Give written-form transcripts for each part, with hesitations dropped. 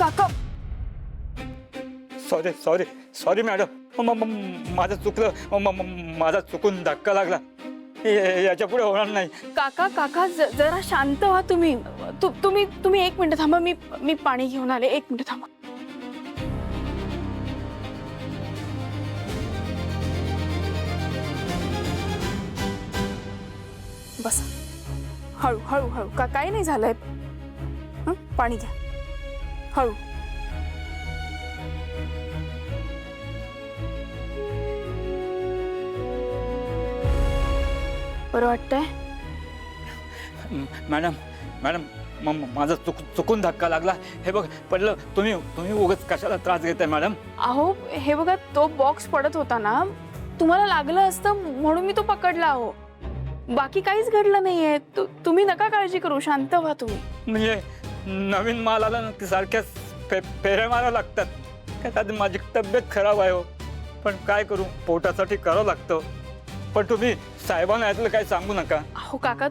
काका sorry sorry sorry madam, माझं चुकलं, माझा चुकून धक्का लागला, याच्या पुढे होणार नाही. काका काका जरा शांत व्हा तुम्ही. तुम्ही एक मिनिट थांबा, मी पाणी घेऊन आले. एक मिनिट थांबा. बस हळू हळू हळू. काही नाही झालंय. पाणी घ्या हळू. बरं वाटतंय? मॅडम मॅडम माझा चुकून धक्का लागला. हे बघ पडलं. तुम्ही उगाच कशाला त्रास घेताय मॅडम? अहो हे बघा, तो बॉक्स पडत होता ना, तुम्हाला लागलं असतं म्हणून मी तो पकडला. अहो बाकी काहीच घडलं नाहीये. तुम्ही नका काळजी करू, शांत व्हा तुम्ही. म्हणजे नवीन माल आला ना की सारख्या फेऱ्या मारावं लागतात. काय त्यात माझी तब्येत खराब आहे हो, पण काय करू, पोटासाठी करावं लागतं. पण तुम्ही साहेबांना यातलं काही सांगू नका. अहो काका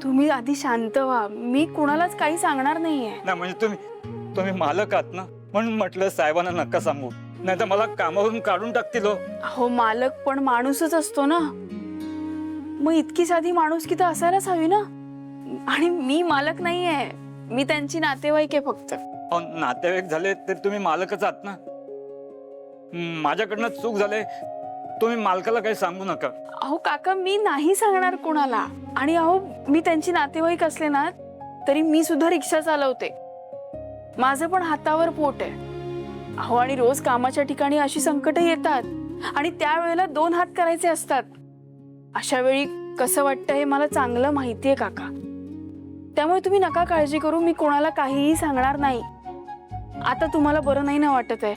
तुम्ही आधी शांत व्हा. मी कुणालाच काही सांगणार नाहीये. ना म्हणजे तुम्ही मालक आहात ना, म्हणून म्हटलं साहेबांना नका सांगू, नाही तर मला कामावरून काढून टाकतील हो. अहो मालक पण माणूसच असतो ना, मग इतकी साधी माणुसकी तर असायलाच हवी ना. आणि मी मालक नाहीये, मी त्यांची नातेवाईक आहे फक्त. अहो नातेवाईक झाले तर तुम्ही मालकच आहात ना. माझ्याकडनं चूक झाले, तुम्ही मालकाला काही सांगू नका. अहो काका मी नाही सांगणार कोणाला. आणि अहो मी त्यांची नातेवाईक असले ना तरी मी सुद्धा रिक्षा चालवते. माझं पण हातावर पोट आहे. अहो आणि रोज कामाच्या ठिकाणी अशी संकट येतात आणि त्यावेळेला 2 हात करायचे असतात. अशा वेळी कसं वाटतं हे मला चांगलं माहितीये काका. त्यामुळे तुम्ही नका काळजी करू, मी कोणाला काहीही सांगणार नाही. आता तुम्हाला बरं नाही ना वाटत आहे?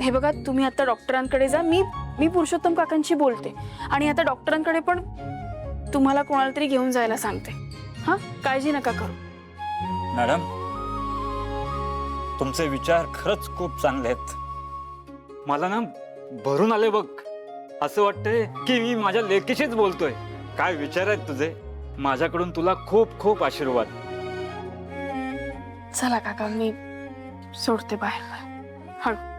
हे बघा तुम्ही आता डॉक्टरांकडे जा. मी पुरुषोत्तम काकांशी बोलते आणि आता डॉक्टरांकडे पण तुम्हाला कोणाला तरी घेऊन जायला सांगते. हा काळजी नका करू. मॅडम तुमचे विचार खरंच खूप चांगले आहेत. मला ना भरून आले बघ. असं वाटतंय की मी माझ्या लेकीशीच बोलतोय. काय विचार आहेत तुझे. माझ्याकडून तुला खूप खूप आशीर्वाद. चला काका मी सोडते बाहेर. हळू.